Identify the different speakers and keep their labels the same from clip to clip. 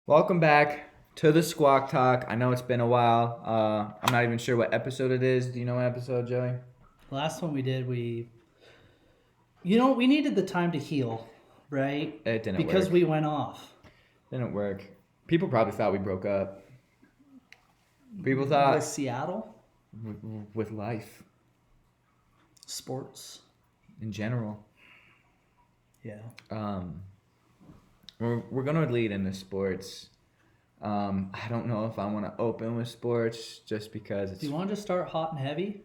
Speaker 1: Welcome back to the Squawk Talk. I know it's been a while. I'm not even sure what episode it is. Do you know what episode, Joey?
Speaker 2: Last one we did, we needed the time to heal, right?
Speaker 1: It didn't
Speaker 2: because
Speaker 1: work.
Speaker 2: we went off.
Speaker 1: Didn't work. People probably thought we broke up. People
Speaker 2: With
Speaker 1: thought
Speaker 2: Seattle
Speaker 1: with life
Speaker 2: sports.
Speaker 1: in general.
Speaker 2: Yeah.
Speaker 1: We're gonna lead into sports. I don't know if I want to open with sports just because it's.
Speaker 2: Do you want to just start hot and heavy?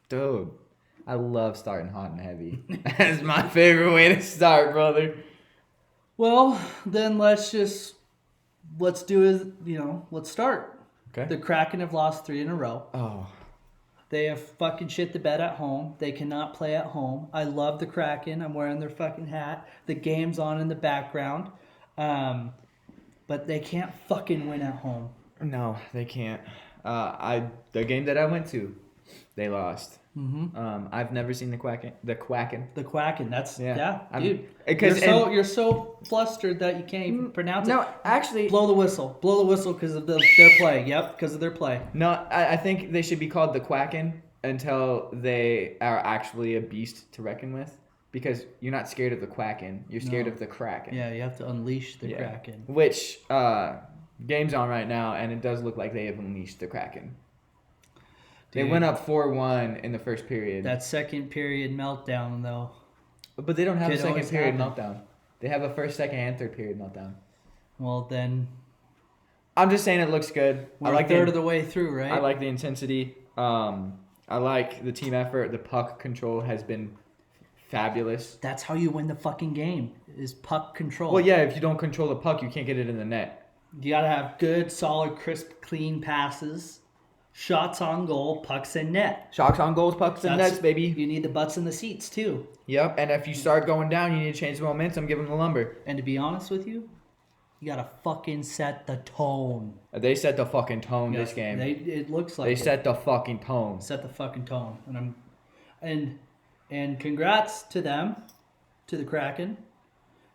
Speaker 1: Dude, I love starting hot and heavy. That's my favorite way to start, brother.
Speaker 2: Well, then let's start.
Speaker 1: Okay.
Speaker 2: The Kraken have lost 3 in a row.
Speaker 1: Oh.
Speaker 2: They have fucking shit the bed at home. They cannot play at home. I love the Kraken. I'm wearing their fucking hat. The game's on in the background. But they can't fucking win at home.
Speaker 1: No, they can't. The game that I went to, they lost.
Speaker 2: Mm-hmm.
Speaker 1: I've never seen the Quacken. The
Speaker 2: Quacken. That's dude.
Speaker 1: Because
Speaker 2: You're so flustered that you can't even pronounce it.
Speaker 1: No, actually,
Speaker 2: Blow the whistle because of their play. Yep, because of their play.
Speaker 1: no. I think they should be called the Quacken until they are actually a beast to reckon with. Because you're not scared of the Quacken, you're scared of the Kraken.
Speaker 2: Yeah, you have to unleash the Kraken.
Speaker 1: Which game's on right now, and it does look like they have unleashed the Kraken. They went up 4-1 in the first period.
Speaker 2: That second period meltdown, though.
Speaker 1: But they don't have a second period
Speaker 2: happen.
Speaker 1: meltdown. They have a first, second, and third period meltdown.
Speaker 2: Well, then
Speaker 1: I'm just saying it looks good.
Speaker 2: we're a third of the way through, right?
Speaker 1: I like the intensity. I like the team effort. The puck control has been fabulous.
Speaker 2: That's how you win the fucking game, is puck control.
Speaker 1: Well, yeah, if you don't control the puck, you can't get it in the net.
Speaker 2: You got to have good, solid, crisp, clean passes. Shots on goal, pucks in net.
Speaker 1: Shots on goals, pucks in nets, baby.
Speaker 2: You need the butts in the seats, too.
Speaker 1: Yep, and if you start going down, you need to change the momentum, give them the lumber.
Speaker 2: And to be honest with you, you got to fucking set the tone.
Speaker 1: They set the fucking tone this game.
Speaker 2: It looks like
Speaker 1: they set the fucking tone.
Speaker 2: Set the fucking tone. And congrats to them, to the Kraken.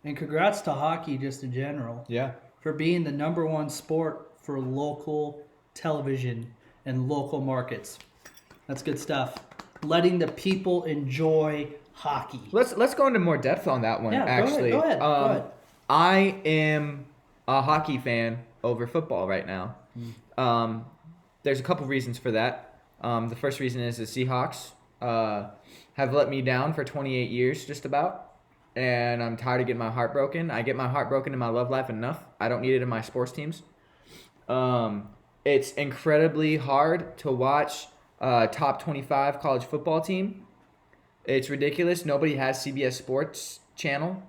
Speaker 2: And congrats to hockey just in general.
Speaker 1: Yeah.
Speaker 2: For being the number one sport for local television and local markets. That's good stuff. Letting the people enjoy hockey.
Speaker 1: Let's go into more depth on that one.
Speaker 2: Yeah,
Speaker 1: actually,
Speaker 2: go ahead.
Speaker 1: I am a hockey fan over football right now. There's a couple reasons for that. The first reason is the Seahawks have let me down for 28 years, just about, and I'm tired of getting my heart broken. I get my heart broken in my love life enough. I don't need it in my sports teams. It's incredibly hard to watch a top 25 college football team. It's ridiculous. Nobody has CBS Sports channel.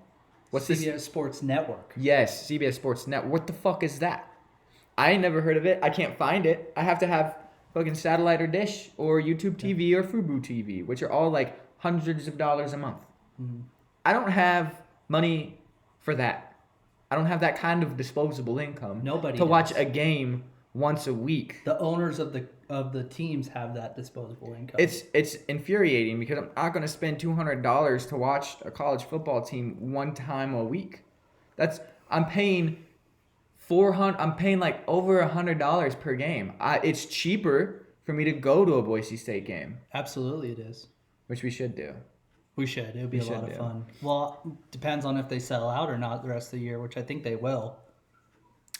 Speaker 1: What's
Speaker 2: CBS
Speaker 1: this?
Speaker 2: Sports Network.
Speaker 1: Yes, CBS Sports Network. What the fuck is that? I ain't never heard of it. I can't find it. I have to have fucking satellite or dish or YouTube TV or Fubo TV, which are all like hundreds of dollars a month.
Speaker 2: Mm-hmm.
Speaker 1: I don't have money for that. I don't have that kind of disposable income.
Speaker 2: Nobody
Speaker 1: to
Speaker 2: does.
Speaker 1: watch a game once a week.
Speaker 2: The owners of the teams have that disposable income.
Speaker 1: It's infuriating because I'm not going to spend $200 to watch a college football team one time a week. I'm paying like over $100 per game. It's cheaper for me to go to a Boise State game.
Speaker 2: Absolutely it is.
Speaker 1: Which we should do.
Speaker 2: We should. It would be a lot of fun. Well, depends on if they sell out or not the rest of the year, which I think they will.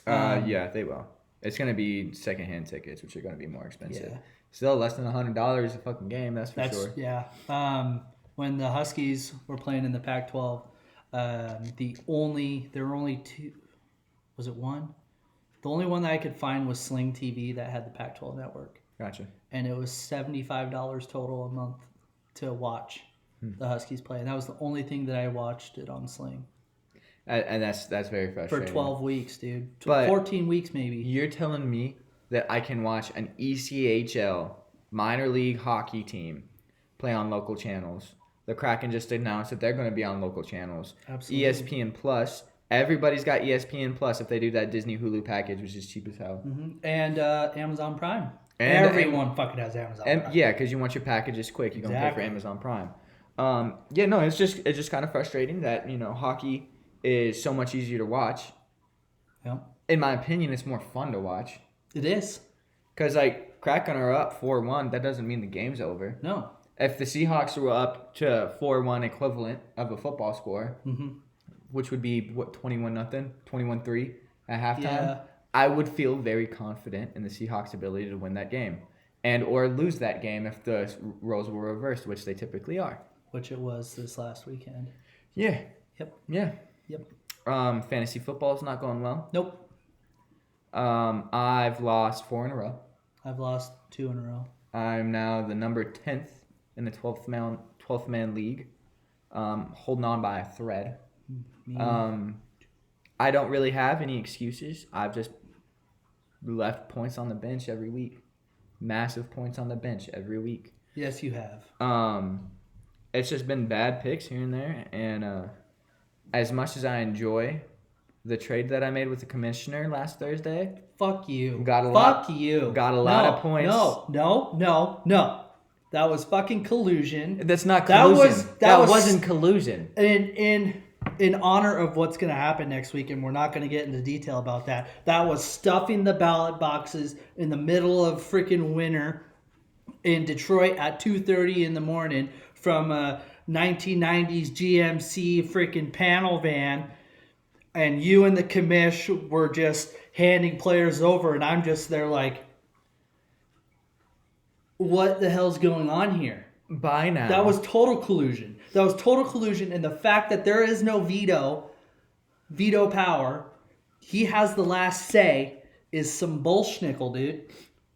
Speaker 1: Yeah, they will. It's going to be secondhand tickets, which are going to be more expensive. Yeah. Still less than $100 a fucking game, that's for sure.
Speaker 2: Yeah. When the Huskies were playing in the Pac-12, there were only two. Was it one? The only one that I could find was Sling TV that had the Pac-12 network.
Speaker 1: Gotcha.
Speaker 2: And it was $75 total a month to watch the Huskies play. And that was the only thing that I watched it on Sling.
Speaker 1: And that's very frustrating.
Speaker 2: For 12 weeks, dude.
Speaker 1: But
Speaker 2: 14 weeks, maybe.
Speaker 1: You're telling me that I can watch an ECHL minor league hockey team play on local channels. The Kraken just announced that they're going to be on local channels.
Speaker 2: Absolutely.
Speaker 1: ESPN Plus. Everybody's got ESPN Plus if they do that Disney Hulu package, which is cheap as hell.
Speaker 2: Mm-hmm. And Amazon Prime.
Speaker 1: And
Speaker 2: everyone fucking has Amazon Prime.
Speaker 1: Yeah, because you want your packages quick. You're going to pay for Amazon Prime. It's just kind of frustrating that, hockey is so much easier to watch
Speaker 2: Yeah.
Speaker 1: In my opinion, it's more fun to watch.
Speaker 2: It is.
Speaker 1: Because, like, cracking her up 4-1, that doesn't mean the game's over.
Speaker 2: No.
Speaker 1: If the Seahawks were up to 4-1 equivalent of a football score, which would be, 21-0, 21-3 at halftime,
Speaker 2: Yeah.
Speaker 1: I would feel very confident in the Seahawks' ability to win that game. And or lose that game if the roles were reversed, which they typically are.
Speaker 2: Which it was this last weekend.
Speaker 1: Yeah.
Speaker 2: Yep.
Speaker 1: Yeah.
Speaker 2: Yep.
Speaker 1: Fantasy football is not going well.
Speaker 2: Nope.
Speaker 1: I've lost 4 in a row.
Speaker 2: I've lost 2 in a row.
Speaker 1: I'm now the number 10th in the 12th man league, holding on by a thread. I don't really have any excuses. I've just left points on the bench every week. Massive points on the bench every week.
Speaker 2: Yes, you have.
Speaker 1: It's just been bad picks here and there, and as much as I enjoy the trade that I made with the commissioner last Thursday,
Speaker 2: fuck you.
Speaker 1: Got a
Speaker 2: Fuck
Speaker 1: lot.
Speaker 2: you.
Speaker 1: Got a lot of points.
Speaker 2: No. That was fucking collusion.
Speaker 1: That's not collusion. That wasn't collusion.
Speaker 2: In honor of what's going to happen next week, and we're not going to get into detail about that, that was stuffing the ballot boxes in the middle of freaking winter in Detroit at 2:30 in the morning from a 1990s GMC freaking panel van, and you and the commish were just handing players over, and I'm just there like, what the hell's going on here?
Speaker 1: By now.
Speaker 2: That was total collusion. And the fact that there is no veto power, he has the last say, is some bullshnickle, dude.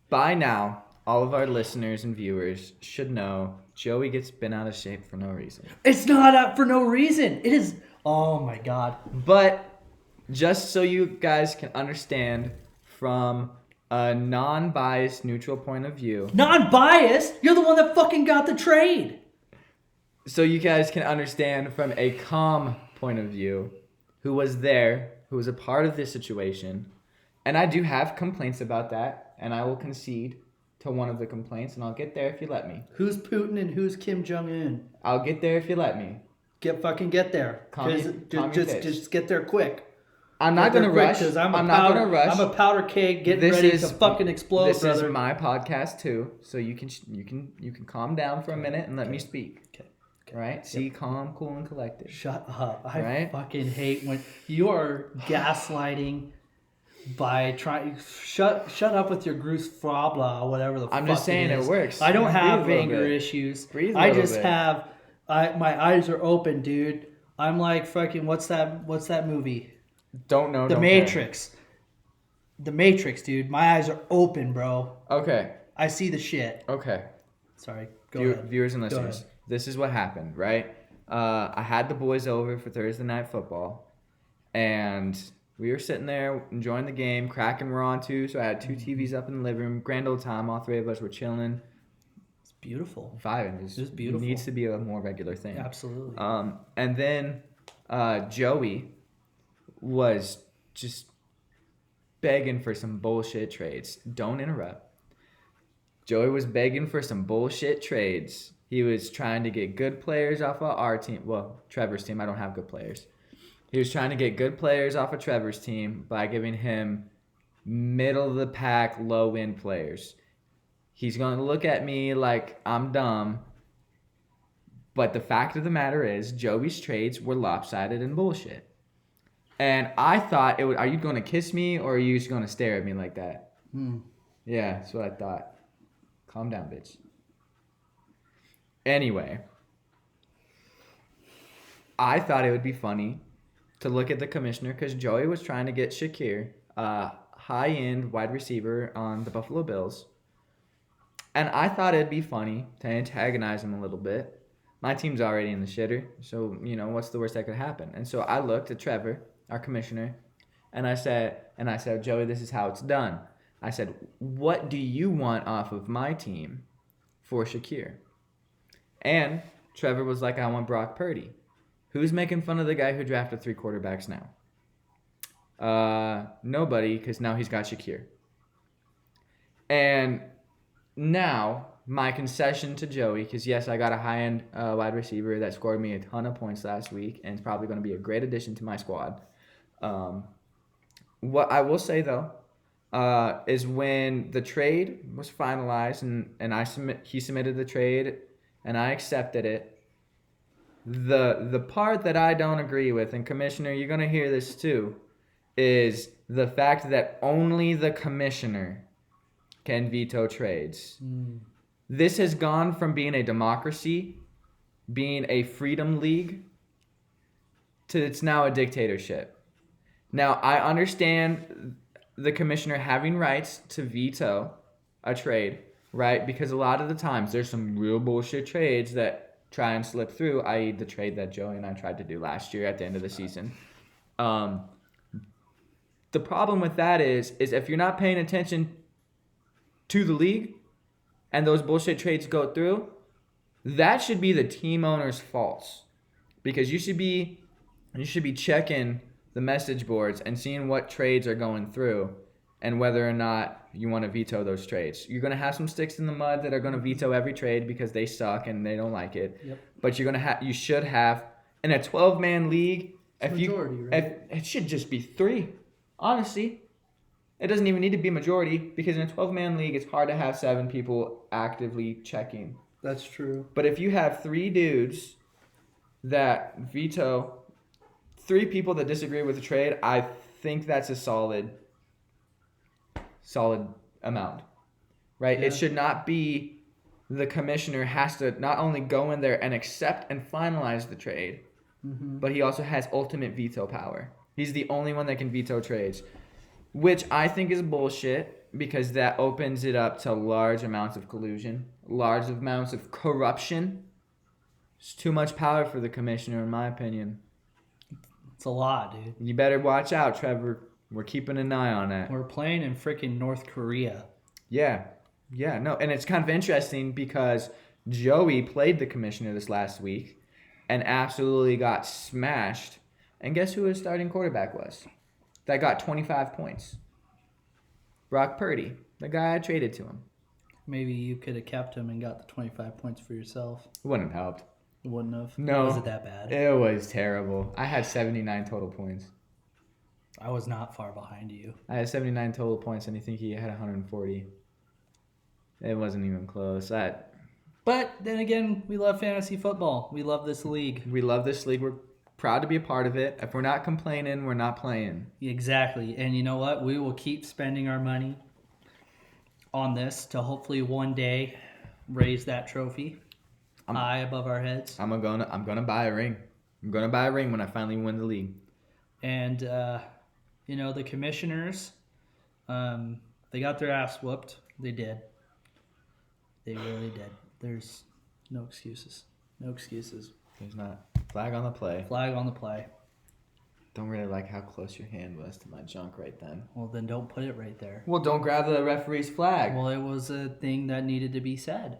Speaker 1: By now, all of our listeners and viewers should know Joey gets bent out of shape for no reason.
Speaker 2: It's not up for no reason. It is. Oh my God.
Speaker 1: But just so you guys can understand from a non-biased, neutral point of view.
Speaker 2: Non-biased? You're the one that fucking got the trade.
Speaker 1: So you guys can understand from a calm point of view, who was there, who was a part of this situation. And I do have complaints about that, and I will concede to one of the complaints, and I'll get there if you let me.
Speaker 2: Who's Putin and who's Kim Jong-un?
Speaker 1: I'll get there if you let me.
Speaker 2: Get there. Just get there quick.
Speaker 1: I'm not gonna rush.
Speaker 2: I'm not gonna rush. I'm a powder keg getting ready to fucking explode,
Speaker 1: this
Speaker 2: brother.
Speaker 1: Is my podcast too, so you can calm down for a minute and let me speak.
Speaker 2: Okay.
Speaker 1: Right? See, calm, cool, and collected.
Speaker 2: Shut up. I fucking hate when you are gaslighting by trying. Shut up with your Gruß Frabla or whatever the fuck.
Speaker 1: I'm just saying it works.
Speaker 2: I don't have anger issues. I just have. My eyes are open, dude. I'm like fucking. What's that movie?
Speaker 1: Don't know.
Speaker 2: The Matrix. Care. The Matrix, dude. My eyes are open, bro.
Speaker 1: Okay.
Speaker 2: I see the shit.
Speaker 1: Okay.
Speaker 2: Sorry. Go ahead.
Speaker 1: Viewers and listeners, this is what happened, right? I had the boys over for Thursday night football, and we were sitting there enjoying the game. Kraken were on too, so I had 2 TVs up in the living room. Grand old time. All 3 of us were chilling.
Speaker 2: It's beautiful.
Speaker 1: Vibing. It's beautiful. It needs to be a more regular thing.
Speaker 2: Absolutely.
Speaker 1: And then Joey was just begging for some bullshit trades. Don't interrupt. Joey was begging for some bullshit trades. He was trying to get good players off of our team. Well, Trevor's team. I don't have good players. He was trying to get good players off of Trevor's team by giving him middle-of-the-pack, low-end players. He's going to look at me like I'm dumb. But the fact of the matter is, Joey's trades were lopsided and bullshit. And I thought, are you going to kiss me or are you just going to stare at me like that? Yeah, that's what I thought. Calm down, bitch. Anyway, I thought it would be funny to look at the commissioner because Joey was trying to get Shakir, a high-end wide receiver on the Buffalo Bills. And I thought it'd be funny to antagonize him a little bit. My team's already in the shitter, so, what's the worst that could happen? And so I looked at Trevor, our commissioner, and I said, Joey, this is how it's done. I said, what do you want off of my team for Shakir? And Trevor was like, I want Brock Purdy. Who's making fun of the guy who drafted 3 quarterbacks now? Nobody, because now he's got Shakir. And now my concession to Joey, because yes, I got a high-end wide receiver that scored me a ton of points last week and is probably going to be a great addition to my squad. What I will say though, is when the trade was finalized and he submitted the trade and I accepted it. The part that I don't agree with, and Commissioner, you're gonna hear this too, is the fact that only the commissioner can veto trades. This has gone from being a democracy, being a freedom league, to it's now a dictatorship. Now, I understand the commissioner having rights to veto a trade, right? Because a lot of the times there's some real bullshit trades that try and slip through, i.e., the trade that Joey and I tried to do last year at the end of the season. The problem with that is if you're not paying attention to the league and those bullshit trades go through, that should be the team owner's faults, because you should be checking the message boards and seeing what trades are going through and whether or not you want to veto those trades. You're going to have some sticks in the mud that are going to veto every trade because they suck and they don't like it.
Speaker 2: Yep.
Speaker 1: But you should have in a 12-man league,
Speaker 2: Right?
Speaker 1: it should just be 3. Honestly, it doesn't even need to be majority, because in a 12-man league, it's hard to have 7 people actively checking.
Speaker 2: That's true.
Speaker 1: But if you have 3 dudes that veto, 3 people that disagree with the trade, I think that's a solid amount, right?
Speaker 2: Yeah.
Speaker 1: It should not be the commissioner has to not only go in there and accept and finalize the trade, but he also has ultimate veto power. He's the only one that can veto trades, which I think is bullshit, because that opens it up to large amounts of collusion, large amounts of corruption. It's too much power for the commissioner, in my opinion.
Speaker 2: It's a lot, dude.
Speaker 1: You better watch out, Trevor. We're keeping an eye on that.
Speaker 2: We're playing in freaking North Korea.
Speaker 1: Yeah, no, and it's kind of interesting because Joey played the commissioner this last week and absolutely got smashed. And guess who his starting quarterback was? That got 25 points. Brock Purdy, the guy I traded to him.
Speaker 2: Maybe you could have kept him and got the 25 points for yourself.
Speaker 1: It wouldn't have helped.
Speaker 2: It wouldn't have.
Speaker 1: No.
Speaker 2: Was it that bad?
Speaker 1: It was terrible. I had 79 total points.
Speaker 2: I was not far behind you.
Speaker 1: I had 79 total points, and you think he had 140. It wasn't even close.
Speaker 2: But then again, we love fantasy football. We love this league.
Speaker 1: We love this league. We're proud to be a part of it. If we're not complaining, we're not playing.
Speaker 2: Exactly. And you know what? We will keep spending our money on this to hopefully one day raise that trophy high above our heads.
Speaker 1: I'm gonna buy a ring. I'm gonna buy a ring when I finally win the league.
Speaker 2: And the commissioners, they got their ass whooped. They did. They really did. There's no excuses. No excuses.
Speaker 1: There's not. Flag on the play.
Speaker 2: Flag on the play.
Speaker 1: Don't really like how close your hand was to my junk right then.
Speaker 2: Well, then don't put it right there.
Speaker 1: Well, don't grab the referee's flag.
Speaker 2: Well, it was a thing that needed to be said.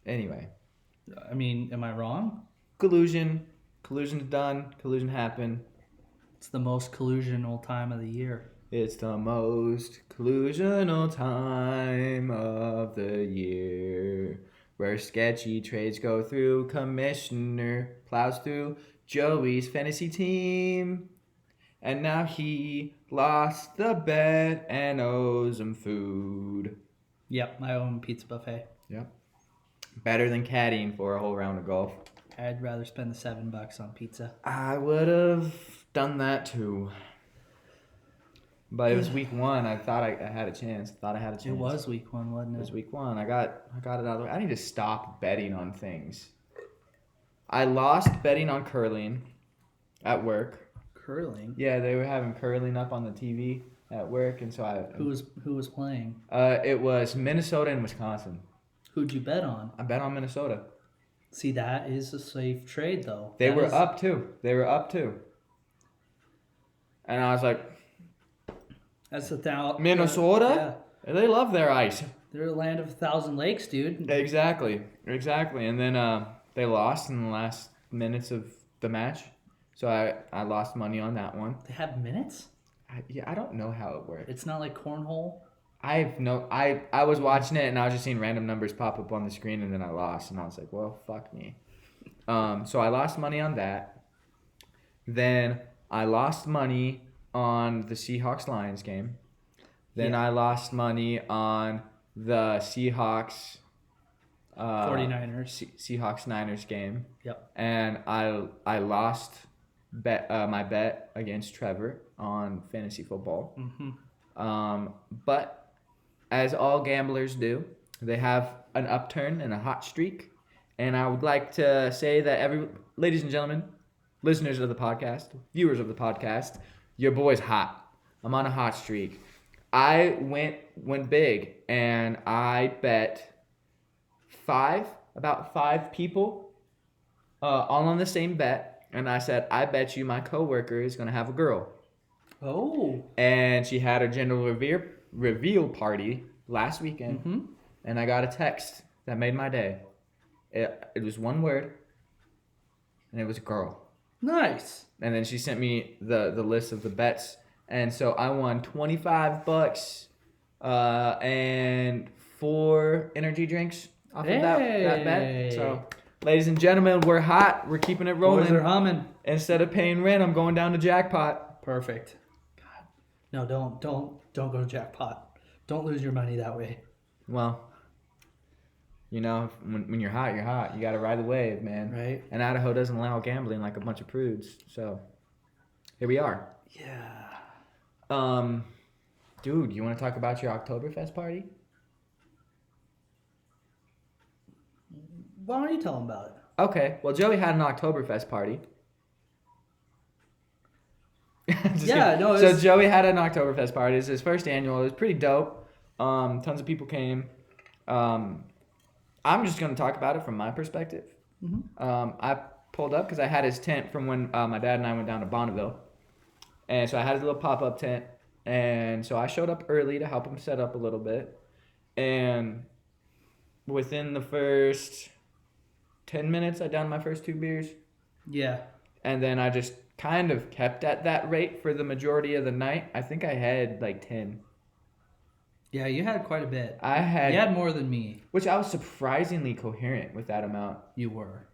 Speaker 1: Anyway.
Speaker 2: I mean, am I wrong?
Speaker 1: Collusion. Collusion's done. Collusion happened.
Speaker 2: It's the most collusional time of the year.
Speaker 1: It's the most collusional time of the year, where sketchy trades go through. Commissioner plows through Joey's fantasy team, and now he lost the bet and owes him food.
Speaker 2: Yep, I own pizza buffet.
Speaker 1: Yep. Better than caddying for a whole round of golf.
Speaker 2: I'd rather spend the $7 on pizza.
Speaker 1: I would have done that too. But it was week 1. I thought I had a chance.
Speaker 2: It was week 1, wasn't it?
Speaker 1: It was week 1. I got it out of the way. I need to stop betting on things. I lost betting on curling at work.
Speaker 2: Curling?
Speaker 1: Yeah, they were having curling up on the TV at work, and so
Speaker 2: Who was playing?
Speaker 1: It was Minnesota and Wisconsin.
Speaker 2: Who'd you bet on?
Speaker 1: I bet on Minnesota.
Speaker 2: See, that is a safe trade, though.
Speaker 1: They were up too. And I was like,
Speaker 2: that's
Speaker 1: Minnesota?
Speaker 2: Yeah.
Speaker 1: They love their ice.
Speaker 2: They're a land of 1,000 lakes, dude.
Speaker 1: Exactly. And then they lost in the last minutes of the match. So I lost money on that one.
Speaker 2: They have minutes?
Speaker 1: I don't know how it works.
Speaker 2: It's not like cornhole?
Speaker 1: I was watching it and I was just seeing random numbers pop up on the screen, and then I lost, and I was like, well, fuck me. So I lost money on that. Then I lost money on the Seahawks-Lions game. Then
Speaker 2: Yeah.
Speaker 1: I lost money on the Seahawks
Speaker 2: 49ers.
Speaker 1: Seahawks-Niners game.
Speaker 2: Yep.
Speaker 1: And I lost my bet against Trevor on fantasy football. But as all gamblers do, they have an upturn and a hot streak. And I would like to say that ladies and gentlemen, listeners of the podcast, viewers of the podcast, your boy's hot. I'm on a hot streak. I went big, and I bet about five people, all on the same bet. And I said, I bet you my coworker is gonna have a girl.
Speaker 2: Oh.
Speaker 1: And she had her gender reveal party last weekend, and I got a text that made my day. It was one word, and it was girl.
Speaker 2: Nice.
Speaker 1: And then she sent me the list of the bets, and so I won $25 and 4 energy drinks off of that bet. So, ladies and gentlemen, we're hot. We're keeping it rolling.
Speaker 2: Boys are humming.
Speaker 1: Instead of paying rent, I'm going down to jackpot.
Speaker 2: Perfect. God. No, don't go to jackpot. Don't lose your money that way.
Speaker 1: Well, you know, when you're hot, you're hot. You got to ride the wave, man.
Speaker 2: Right.
Speaker 1: And Idaho doesn't allow gambling like a bunch of prudes. So, here we are.
Speaker 2: Yeah.
Speaker 1: Dude, you want to talk about your Oktoberfest party?
Speaker 2: Why don't you tell them about it?
Speaker 1: Okay. Well, Joey had an Oktoberfest party. So Joey had an Oktoberfest party. It's his first annual. It was pretty dope. Tons of people came. I'm just going to talk about it from my perspective. I pulled up because I had his tent from when my dad and I went down to Bonneville. And so I had his little pop-up tent. And so I showed up early to help him set up a little bit. And within the first 10 minutes, I downed my first 2 beers.
Speaker 2: Yeah.
Speaker 1: And then I just kind of kept at that rate for the majority of the night. I think I had like 10.
Speaker 2: Yeah, you had quite a bit.
Speaker 1: You
Speaker 2: had more than me.
Speaker 1: Which I was surprisingly coherent with that amount.
Speaker 2: You were.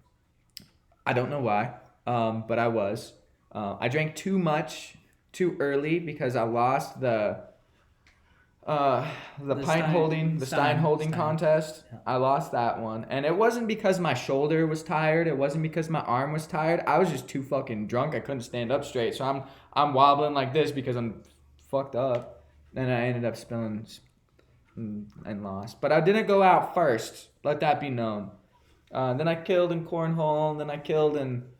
Speaker 1: I don't know why, but I was. I drank too much too early because I lost the Stein holding contest. Yeah. I lost that one, and it wasn't because my shoulder was tired. It wasn't because my arm was tired. I was just too fucking drunk. I couldn't stand up straight, so I'm wobbling like this because I'm fucked up. And I ended up spilling and lost. But I didn't go out first. Let that be known. Then I killed in cornhole. Then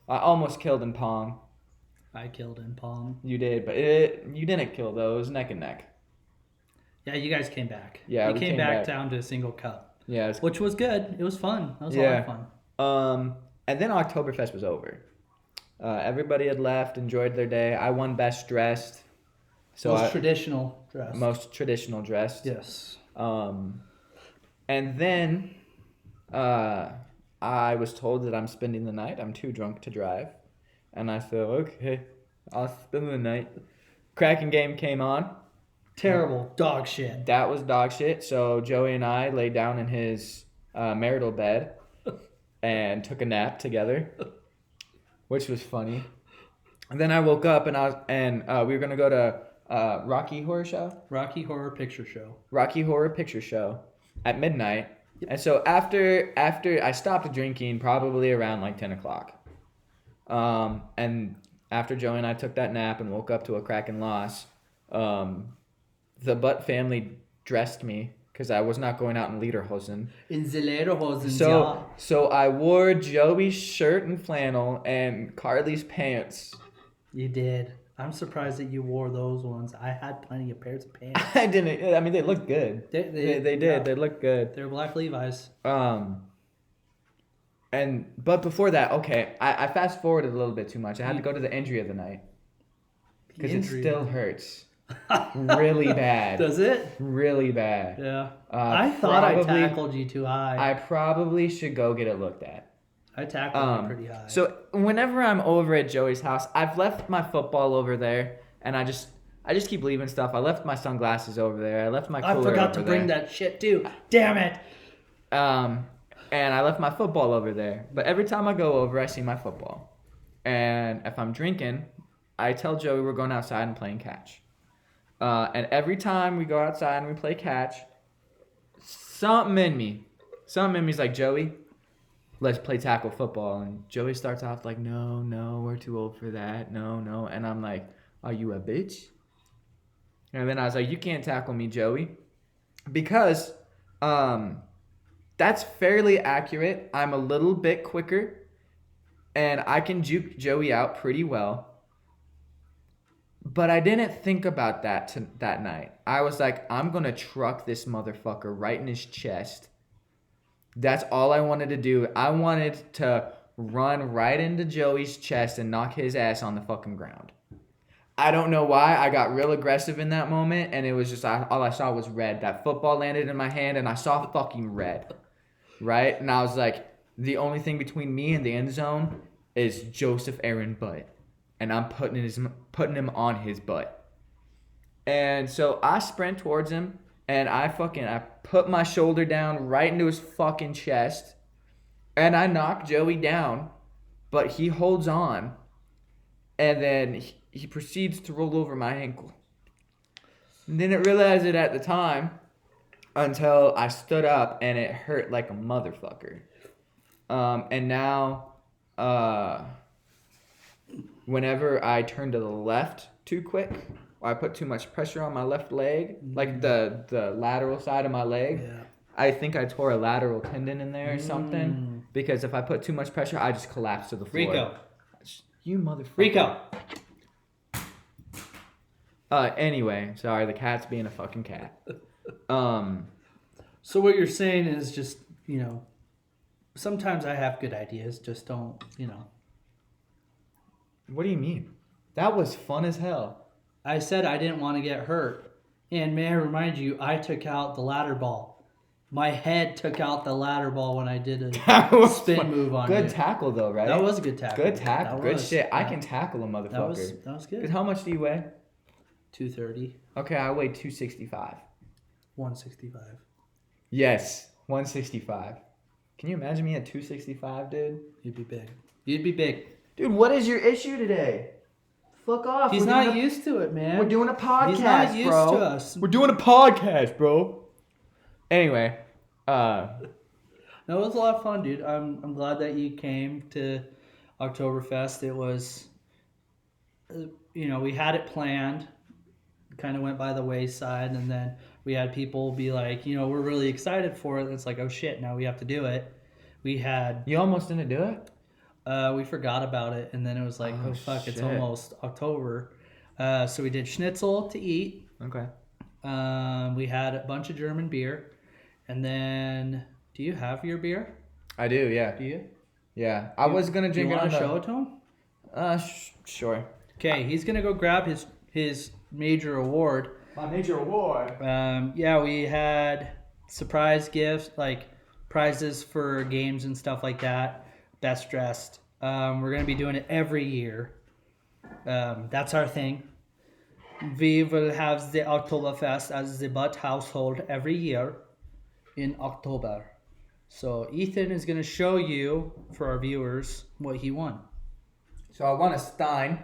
Speaker 1: I almost killed in pong.
Speaker 2: I killed in pong.
Speaker 1: You did, but you didn't kill those. Neck and neck.
Speaker 2: Yeah, you guys came back.
Speaker 1: Yeah,
Speaker 2: we came back down to a single cup.
Speaker 1: Yeah,
Speaker 2: which was good. It was fun. That was a lot of fun.
Speaker 1: And then Oktoberfest was over. Everybody had left, enjoyed their day. I won best dressed. So
Speaker 2: Most traditional dressed.
Speaker 1: Yes. And then I was told that I'm spending the night. I'm too drunk to drive. And I said, okay, I'll spend the night. Kraken game came on.
Speaker 2: Terrible. Dog shit.
Speaker 1: That was dog shit. So Joey and I laid down in his marital bed and took a nap together, which was funny. And then I woke up and we were going to go to Rocky Horror Picture Show at midnight. Yep. And so after I stopped drinking probably around like 10 o'clock. And after Joey and I took that nap and woke up to a Kraken loss, the Butt family dressed me because I was not going out in lederhosen. So I wore Joey's shirt and flannel and Carly's pants.
Speaker 2: You did. I'm surprised that you wore those ones. I had plenty of pairs of pants.
Speaker 1: I didn't. I mean, they looked good. They did. Yeah. They looked good.
Speaker 2: They're black Levi's.
Speaker 1: But before that, okay, I fast forwarded a little bit too much. I had to go to the injury of the night because it still hurts. Really bad.
Speaker 2: Does it?
Speaker 1: Really bad.
Speaker 2: Yeah. I thought I tackled you too high.
Speaker 1: I probably should go get it looked at.
Speaker 2: I tackled you pretty high.
Speaker 1: So whenever I'm over at Joey's house, I've left my football over there, and I just keep leaving stuff. I left my sunglasses over there. I left my cooler over there.
Speaker 2: I forgot to bring that shit too. Damn it.
Speaker 1: And I left my football over there. But every time I go over, I see my football. And if I'm drinking, I tell Joey we're going outside and playing catch. And every time we go outside and we play catch, something in me's like, Joey, let's play tackle football. And Joey starts off like, no, we're too old for that. No. And I'm like, are you a bitch? And then I was like, you can't tackle me, Joey. Because that's fairly accurate. I'm a little bit quicker. And I can juke Joey out pretty well. But I didn't think about that that night. I was like, I'm going to truck this motherfucker right in his chest. That's all I wanted to do. I wanted to run right into Joey's chest and knock his ass on the fucking ground. I don't know why. I got real aggressive in that moment, and it was just all I saw was red. That football landed in my hand, and I saw fucking red, right? And I was like, the only thing between me and the end zone is Joseph Aaron Butt, and I'm putting him on his butt. And so I sprint towards him, and I put my shoulder down right into his fucking chest, and I knock Joey down, but he holds on, and then he proceeds to roll over my ankle. And didn't realize it at the time until I stood up and it hurt like a motherfucker. And now, whenever I turn to the left too quick, or I put too much pressure on my left leg, like the lateral side of my leg, I think I tore a lateral tendon in there or something. Because if I put too much pressure, I just collapse to the floor.
Speaker 2: Rico.
Speaker 1: You motherfucker.
Speaker 2: Rico.
Speaker 1: Anyway, sorry, the cat's being a fucking cat.
Speaker 2: So what you're saying is just, sometimes I have good ideas, just don't,
Speaker 1: What do you mean? That was fun as hell.
Speaker 2: I said I didn't want to get hurt. And may I remind you, I took out the ladder ball. My head took out the ladder ball when I did a spin move on it.
Speaker 1: Good tackle, though, right?
Speaker 2: That was a good tackle.
Speaker 1: Good tackle. Good shit. I can tackle a motherfucker.
Speaker 2: That was good.
Speaker 1: 'Cause how much do you weigh?
Speaker 2: 230.
Speaker 1: Okay, I weigh 265.
Speaker 2: 165.
Speaker 1: Yes, 165. Can you imagine me at 265, dude?
Speaker 2: You'd be big. You'd be big.
Speaker 1: Dude, what is your issue today? Fuck off.
Speaker 2: He's not used to it, man.
Speaker 1: We're doing a podcast,
Speaker 2: He's not used
Speaker 1: bro.
Speaker 2: to us.
Speaker 1: We're doing a podcast, bro. Anyway,
Speaker 2: No, it was a lot of fun, dude. I'm glad that you came to Oktoberfest. It was, we had it planned. Kind of went by the wayside, and then we had people be like, we're really excited for it. And it's like, oh shit, now we have to do it.
Speaker 1: You almost didn't do it?
Speaker 2: We forgot about it, and then it was like, oh fuck,
Speaker 1: shit.
Speaker 2: It's almost October. So we did schnitzel to eat.
Speaker 1: Okay.
Speaker 2: We had a bunch of German beer, and then, do you have your beer?
Speaker 1: I do, yeah.
Speaker 2: Do you?
Speaker 1: Yeah. I was gonna drink
Speaker 2: it. You
Speaker 1: it on
Speaker 2: want to show it to him?
Speaker 1: Sure.
Speaker 2: Okay, he's gonna go grab his major award.
Speaker 1: My major award.
Speaker 2: We had surprise gifts, like prizes for games and stuff like that. Best dressed. We're gonna be doing it every year. That's our thing. We will have the Oktoberfest as the Butt household every year in October. So Ethan is gonna show you, for our viewers, what he won.
Speaker 1: So I won a Stein.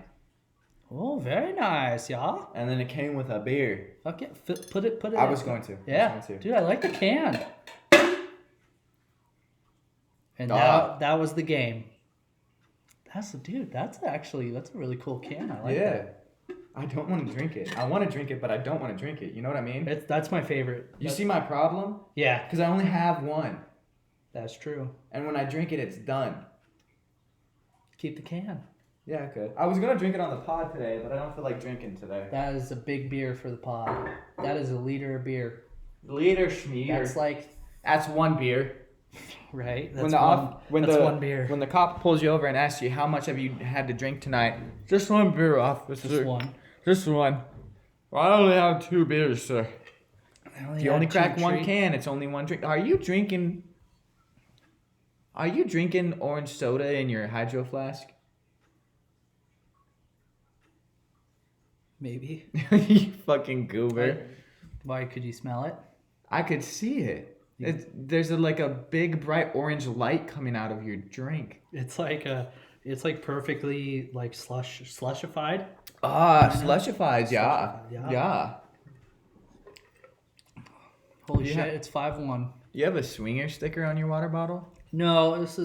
Speaker 2: Oh, very nice, yeah.
Speaker 1: And then it came with a beer.
Speaker 2: Okay, put it.
Speaker 1: I was going to.
Speaker 2: Yeah, dude, I like the can. And that was the game. That's a really cool can. I like that.
Speaker 1: I don't want to drink it. I want to drink it, but I don't want to drink it. You know what I mean?
Speaker 2: That's my favorite.
Speaker 1: You see my problem?
Speaker 2: Yeah.
Speaker 1: Because I only have one.
Speaker 2: That's true.
Speaker 1: And when I drink it, it's done.
Speaker 2: Keep the can.
Speaker 1: Yeah, I could. I was going to drink it on the pod today, but I don't feel like drinking today.
Speaker 2: That is a big beer for the pod. That is a liter of beer.
Speaker 1: Liter schmear. That's one beer.
Speaker 2: Right?
Speaker 1: That's
Speaker 2: one beer.
Speaker 1: When the cop pulls you over and asks you, how much have you had to drink tonight? Just one beer, officer.
Speaker 2: Just one.
Speaker 1: Just one. Well, I only have 2 beers, sir. If you only crack one can, it's only one drink. Are you drinking orange soda in your hydro flask?
Speaker 2: Maybe.
Speaker 1: You fucking goober.
Speaker 2: Why, could you smell it?
Speaker 1: I could see it. There's a big bright orange light coming out of your drink.
Speaker 2: It's like perfectly like slushified.
Speaker 1: Slushifies, yeah.
Speaker 2: Slushified,
Speaker 1: Yeah.
Speaker 2: Holy
Speaker 1: Yeah.
Speaker 2: shit, it's 5-1.
Speaker 1: You have a swinger sticker on your water bottle?
Speaker 2: No, this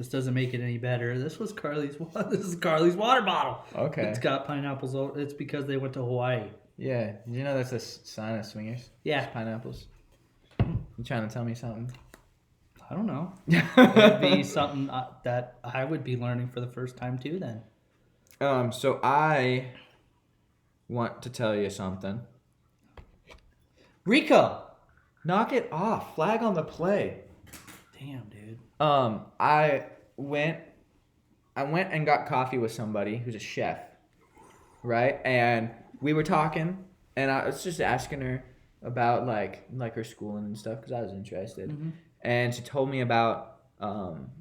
Speaker 2: doesn't make it any better. This is Carly's water bottle.
Speaker 1: Okay.
Speaker 2: It's got pineapples. It's because they went to Hawaii.
Speaker 1: Yeah. Did you know that's a sign of swingers?
Speaker 2: Yeah.
Speaker 1: It's pineapples. You trying to tell me something?
Speaker 2: I don't know. It would be something that I would be learning for the first time too then.
Speaker 1: So I want to tell you something.
Speaker 2: Rico!
Speaker 1: Knock it off. Flag on the play.
Speaker 2: Damn, dude.
Speaker 1: I went and got coffee with somebody who's a chef, right? And we were talking, and I was just asking her about like her schooling and stuff because I was interested.
Speaker 2: Mm-hmm.
Speaker 1: And she told me about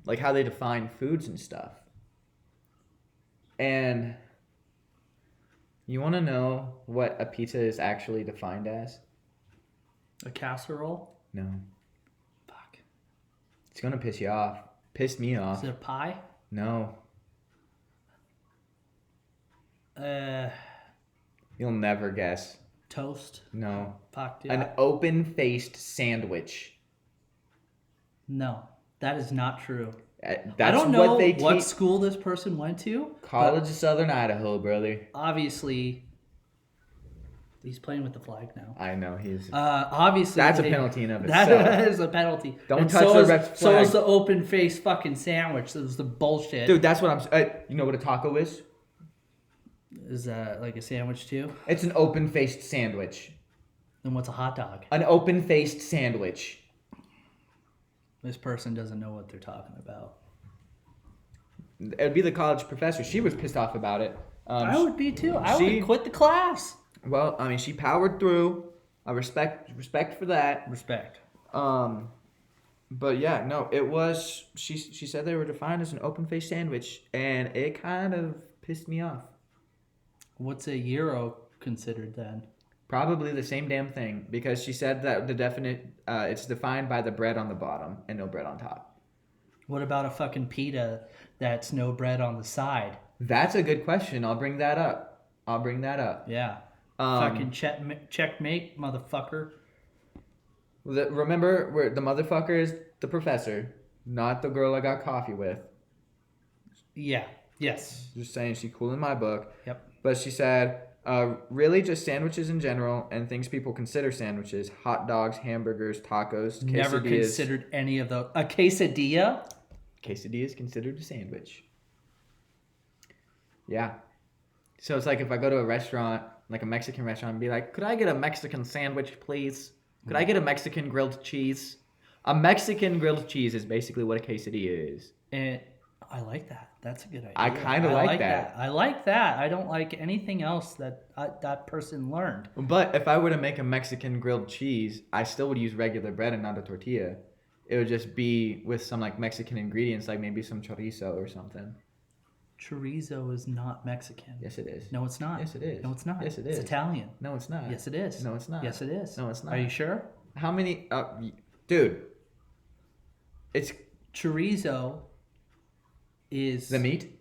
Speaker 1: like how they define foods and stuff. And you want to know what a pizza is actually defined as?
Speaker 2: A casserole?
Speaker 1: No.
Speaker 2: Fuck.
Speaker 1: It's gonna piss you off. Pissed me off.
Speaker 2: Is it a pie?
Speaker 1: No.
Speaker 2: Uh,
Speaker 1: You'll never guess.
Speaker 2: toast?
Speaker 1: No.
Speaker 2: Fuck, dude.
Speaker 1: An open-faced sandwich.
Speaker 2: No, that is not true.
Speaker 1: That's
Speaker 2: I don't know
Speaker 1: what they
Speaker 2: what
Speaker 1: teach.
Speaker 2: school this person went to.
Speaker 1: College of Southern Idaho, brother.
Speaker 2: Obviously, he's playing with the flag now.
Speaker 1: I know he's.
Speaker 2: Obviously,
Speaker 1: That's a penalty in of itself.
Speaker 2: That is a penalty.
Speaker 1: Don't
Speaker 2: And
Speaker 1: touch
Speaker 2: so
Speaker 1: the
Speaker 2: is,
Speaker 1: ref's
Speaker 2: So
Speaker 1: flag.
Speaker 2: is the open face fucking sandwich. That was the bullshit.
Speaker 1: Dude, that's what I'm. You know what a taco is?
Speaker 2: Is that like a sandwich too?
Speaker 1: It's an open-faced sandwich.
Speaker 2: Then what's a hot dog?
Speaker 1: An open-faced sandwich.
Speaker 2: This person doesn't know what they're talking about.
Speaker 1: It would be the college professor. She was pissed off about it.
Speaker 2: I would be too. I
Speaker 1: she-
Speaker 2: would quit the class.
Speaker 1: Well, I mean, she powered through. I respect for that.
Speaker 2: Respect.
Speaker 1: But yeah, no, it was. She said they were defined as an open-faced sandwich, and it kind of pissed me off.
Speaker 2: What's a gyro considered then?
Speaker 1: Probably the same damn thing because she said that it's defined by the bread on the bottom and no bread on top.
Speaker 2: What about a fucking pita that's no bread on the side?
Speaker 1: That's a good question. I'll bring that up.
Speaker 2: Yeah. Fucking checkmate, motherfucker.
Speaker 1: Remember, where the motherfucker is the professor, not the girl I got coffee with.
Speaker 2: Yeah. Yes.
Speaker 1: Just saying, she's cool in my book.
Speaker 2: Yep.
Speaker 1: But she said, really just sandwiches in general and things people consider sandwiches. Hot dogs, hamburgers, tacos, quesadillas.
Speaker 2: Never considered any of those. A quesadilla?
Speaker 1: Quesadilla is considered a sandwich. Yeah. So it's like if I go to a restaurant, like a Mexican restaurant, and be like, could I get a Mexican sandwich, please? Could I get a Mexican grilled cheese? A Mexican grilled cheese is basically what a quesadilla is.
Speaker 2: And I like that. That's a good idea.
Speaker 1: I kind of like that.
Speaker 2: I like that. I don't like anything else that that person learned.
Speaker 1: But if I were to make a Mexican grilled cheese, I still would use regular bread and not a tortilla. It would just be with some like Mexican ingredients, like maybe some chorizo or something.
Speaker 2: Chorizo is not Mexican.
Speaker 1: Yes, it is.
Speaker 2: No, it's not.
Speaker 1: Yes, it is.
Speaker 2: No, it's not.
Speaker 1: Yes, it is.
Speaker 2: It's Italian.
Speaker 1: No, it's not.
Speaker 2: Yes, it is.
Speaker 1: No, it's not.
Speaker 2: Yes, it is.
Speaker 1: No, it's not.
Speaker 2: Are you sure?
Speaker 1: How many? Dude, it's
Speaker 2: Chorizo is
Speaker 1: the meat.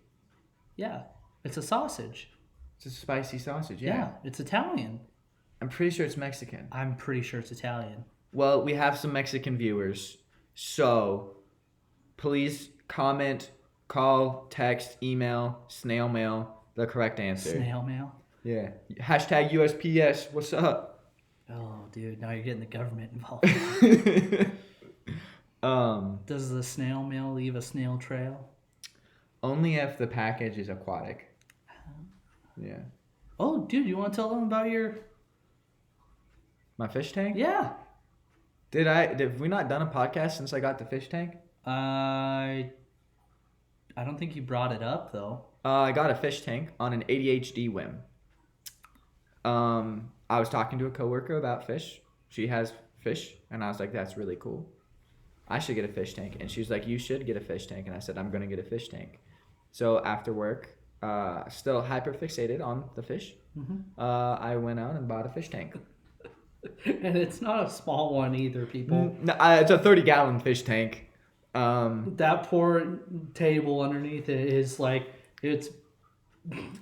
Speaker 2: Yeah, it's a sausage.
Speaker 1: It's a spicy sausage.
Speaker 2: Yeah,
Speaker 1: Yeah.
Speaker 2: it's Italian.
Speaker 1: I'm pretty sure it's Mexican.
Speaker 2: I'm pretty sure it's Italian.
Speaker 1: Well, we have some Mexican viewers, so please comment, call, text, email, snail mail the correct answer.
Speaker 2: Snail mail.
Speaker 1: Yeah. Hashtag USPS. What's up?
Speaker 2: Oh, dude, now you're getting the government involved. Does the snail mail leave a snail trail?
Speaker 1: Only if the package is aquatic. Yeah.
Speaker 2: Oh, dude, you want to tell them about your...
Speaker 1: My fish tank?
Speaker 2: Yeah.
Speaker 1: Have we not done a podcast since I got the fish tank?
Speaker 2: I don't think you brought it up, though.
Speaker 1: I got a fish tank on an ADHD whim. I was talking to a coworker about fish. She has fish, and I was like, that's really cool. I should get a fish tank. And she was like, you should get a fish tank. And I said, I'm going to get a fish tank. So after work, still hyper fixated on the fish, I went out and bought a fish tank.
Speaker 2: And it's not a small one either, people.
Speaker 1: No, it's a 30-gallon fish tank.
Speaker 2: That poor table underneath it is like, it's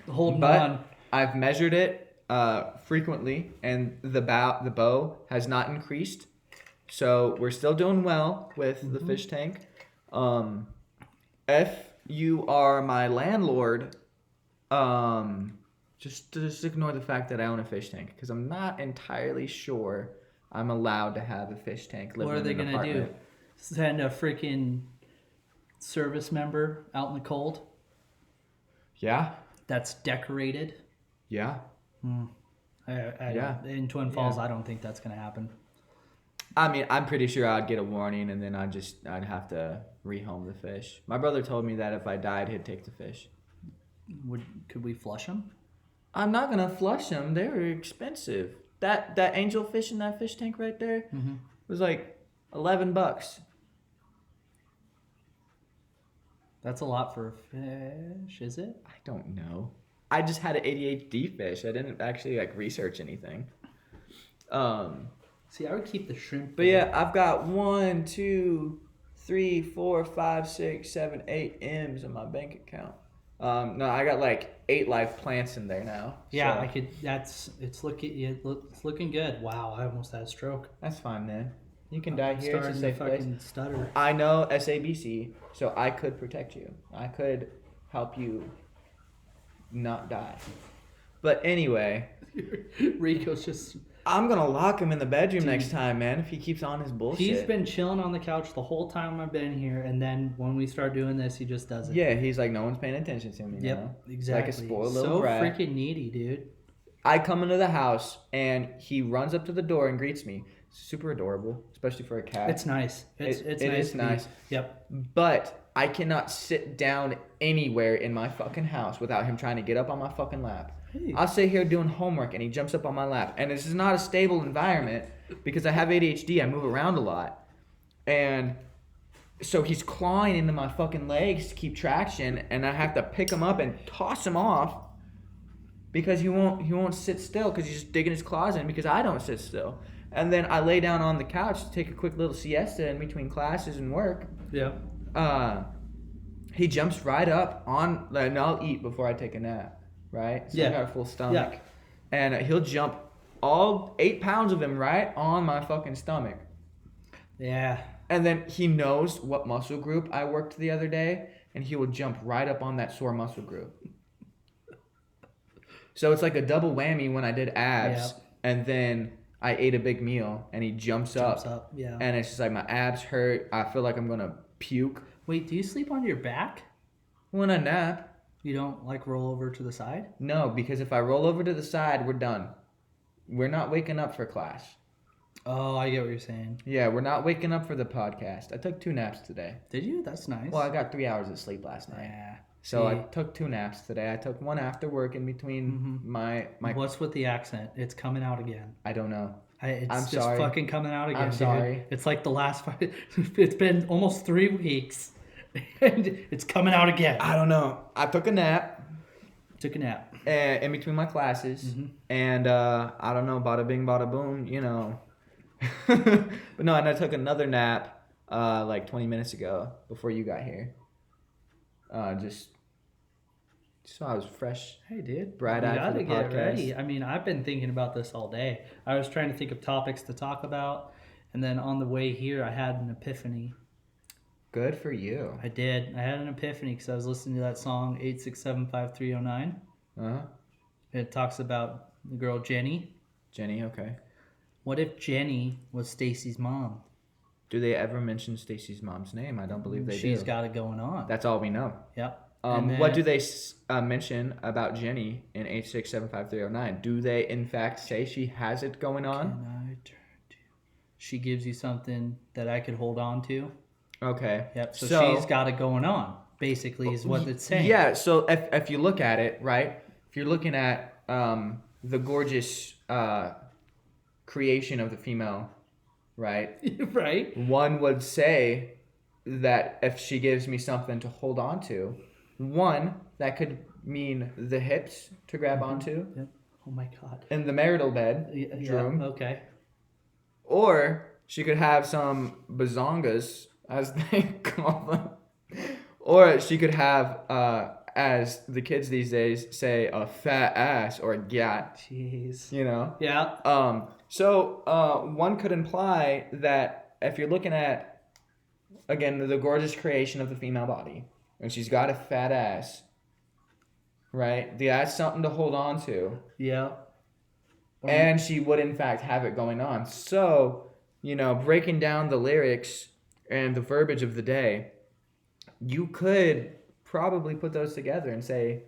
Speaker 2: Holding
Speaker 1: But
Speaker 2: on.
Speaker 1: I've measured it frequently, and the bow has not increased. So we're still doing well with the fish tank. If you are my landlord, just ignore the fact that I own a fish tank because I'm not entirely sure I'm allowed to have a fish tank living
Speaker 2: What are they
Speaker 1: in an
Speaker 2: gonna do?
Speaker 1: apartment.
Speaker 2: Send a freaking service member out in the cold
Speaker 1: Yeah,
Speaker 2: that's decorated?
Speaker 1: yeah, yeah.
Speaker 2: In Twin Falls, I don't think that's gonna happen.
Speaker 1: I mean, I'm pretty sure I'd get a warning and then I'd have to rehome the fish. My brother told me that if I died, he'd take the fish.
Speaker 2: Could we flush them?
Speaker 1: I'm not gonna flush them. They're expensive. That angelfish in that fish tank right there was like $11.
Speaker 2: That's a lot for a fish, is it?
Speaker 1: I don't know. I just had an ADHD fish. I didn't actually like research anything.
Speaker 2: See, I would keep the shrimp.
Speaker 1: But yeah, I've got 1, 2, 3, 4, 5, 6, 7, 8 M's in my bank account. No, I got like 8 live plants in there now.
Speaker 2: Yeah,
Speaker 1: so
Speaker 2: I could. It's looking good. Wow, I almost had a stroke.
Speaker 1: That's fine, man. You can die here. It's a safe place.
Speaker 2: Stutter.
Speaker 1: I know SABC, so I could protect you. I could help you not die. But anyway,
Speaker 2: Rico's just.
Speaker 1: I'm gonna lock him in the bedroom next time, man. If he keeps on his bullshit.
Speaker 2: He's been chilling on the couch the whole time I've been here, and then when we start doing this, he just does it.
Speaker 1: Yeah, he's like, no one's paying attention to me.
Speaker 2: Yep,
Speaker 1: now.
Speaker 2: exactly.
Speaker 1: Like a spoiled little
Speaker 2: so
Speaker 1: brat.
Speaker 2: Freaking needy, dude.
Speaker 1: I come into the house and he runs up to the door and greets me. Super adorable, especially for a cat.
Speaker 2: It's nice. It's
Speaker 1: It
Speaker 2: nice.
Speaker 1: is nice.
Speaker 2: Yep.
Speaker 1: But I cannot sit down anywhere in my fucking house without him trying to get up on my fucking lap.
Speaker 2: Hey.
Speaker 1: I'll sit here doing homework and he jumps up on my lap. And this is not a stable environment because I have ADHD. I move around a lot. And so he's clawing into my fucking legs to keep traction, and I have to pick him up and toss him off because he won't sit still because he's just digging his claws in because I don't sit still. And then I lay down on the couch to take a quick little siesta in between classes and work.
Speaker 2: Yeah.
Speaker 1: He jumps right up on, and I'll eat before I take a nap, right? So I got a full stomach.
Speaker 2: Yeah.
Speaker 1: And he'll jump all 8 pounds of him right on my fucking stomach.
Speaker 2: Yeah.
Speaker 1: And then he knows what muscle group I worked the other day, and he will jump right up on that sore muscle group. So it's like a double whammy when I did abs, and then I ate a big meal, and he jumps up.
Speaker 2: Yeah.
Speaker 1: And it's just like my abs hurt. I feel like I'm gonna puke.
Speaker 2: Wait, do you sleep on your back?
Speaker 1: When I nap,
Speaker 2: You don't like roll over to the side?
Speaker 1: no, because if I roll over to the side, we're done. We're not waking up for class.
Speaker 2: Oh, I get what you're saying.
Speaker 1: Yeah, we're not waking up for the podcast. I took 2 naps today.
Speaker 2: Did you? That's nice.
Speaker 1: Well, I got 3 hours of sleep last night.
Speaker 2: Yeah.
Speaker 1: So
Speaker 2: See?
Speaker 1: I took 2 naps today. I took one after work in between my.
Speaker 2: What's with the accent? It's coming out again.
Speaker 1: I don't know.
Speaker 2: It's
Speaker 1: I'm
Speaker 2: just
Speaker 1: sorry.
Speaker 2: fucking coming out again.
Speaker 1: I'm
Speaker 2: dude.
Speaker 1: sorry.
Speaker 2: It's like the last 5. It's been almost 3 weeks, and it's coming out again.
Speaker 1: I don't know. I took a nap
Speaker 2: Took a nap.
Speaker 1: in between my classes, and I don't know, bada bing, bada boom, you know. But no, and I took another nap like 20 minutes ago before you got here. Just so I was fresh.
Speaker 2: Hey, dude.
Speaker 1: Bright-eyed
Speaker 2: You
Speaker 1: for the
Speaker 2: gotta get
Speaker 1: podcast.
Speaker 2: ready. I mean, I've been thinking about this all day. I was trying to think of topics to talk about, and then on the way here, I had an epiphany.
Speaker 1: Good for you.
Speaker 2: I did. I had an epiphany because I was listening to that song 8675309.
Speaker 1: Uh-huh.
Speaker 2: It talks about the girl Jenny.
Speaker 1: Jenny, okay.
Speaker 2: What if Jenny was Stacy's mom?
Speaker 1: Do they ever mention Stacy's mom's name? I don't believe they do.
Speaker 2: She's got it going on.
Speaker 1: That's all we know.
Speaker 2: Yep. And then-
Speaker 1: What do they mention about Jenny in 8675309? Do they, in fact, say she has it going on?
Speaker 2: Can I turn to? She gives you something that I could hold on to.
Speaker 1: Okay.
Speaker 2: Yep. So she's got it going on. Basically, is what it's saying.
Speaker 1: Yeah. So if you look at it, right? If you're looking at the gorgeous creation of the female, right?
Speaker 2: Right.
Speaker 1: One would say that if she gives me something to hold on to, one, that could mean the hips to grab onto
Speaker 2: Yep. Oh my God.
Speaker 1: in the marital bed room.
Speaker 2: Okay.
Speaker 1: Or she could have some bazongas, as they call them. Or she could have as the kids these days say, a fat ass or a gat.
Speaker 2: Jeez.
Speaker 1: You know.
Speaker 2: Yeah.
Speaker 1: So one could imply that if you're looking at, again, the gorgeous creation of the female body, and she's got a fat ass, right? That's something to hold on to.
Speaker 2: Yeah.
Speaker 1: And she would, in fact, have it going on. So, breaking down the lyrics and the verbiage of the day, you could probably put those together and say...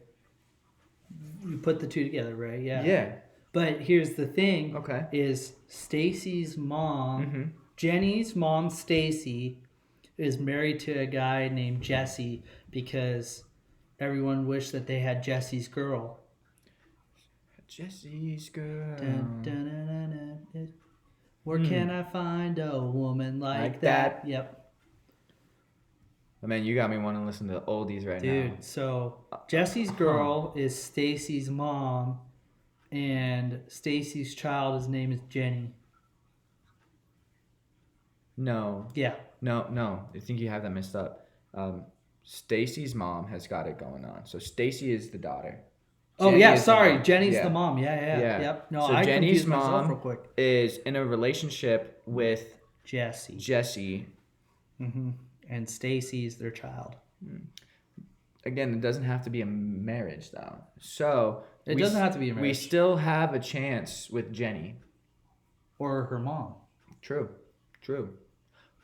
Speaker 2: You put the two together, right? Yeah.
Speaker 1: Yeah.
Speaker 2: But here's the thing.
Speaker 1: Okay.
Speaker 2: Is Stacy's mom,
Speaker 1: Mm-hmm.
Speaker 2: Jenny's mom, Stacy, is married to a guy named Jesse because everyone wished that they had Jesse's girl.
Speaker 1: Jesse's girl.
Speaker 2: Dun, dun, dun, dun, dun. Where can I find a woman like that? Yep.
Speaker 1: I mean, you got me wanting to listen to oldies right now.
Speaker 2: Dude, so Jesse's girl is Stacy's mom, and Stacy's child, his name is Jenny.
Speaker 1: No.
Speaker 2: Yeah.
Speaker 1: No. I think you have that messed up. Stacy's mom has got it going on. So Stacy is the daughter.
Speaker 2: Jenny's the mom. Yeah. Yep. No,
Speaker 1: so
Speaker 2: I
Speaker 1: Jenny's
Speaker 2: confused myself
Speaker 1: mom
Speaker 2: real quick.
Speaker 1: is in a relationship with
Speaker 2: Jesse. Mm-hmm. And Stacy's their child.
Speaker 1: Again, it doesn't have to be a marriage, though. So
Speaker 2: it doesn't have to be a marriage.
Speaker 1: We still have a chance with Jenny.
Speaker 2: Or her mom.
Speaker 1: True.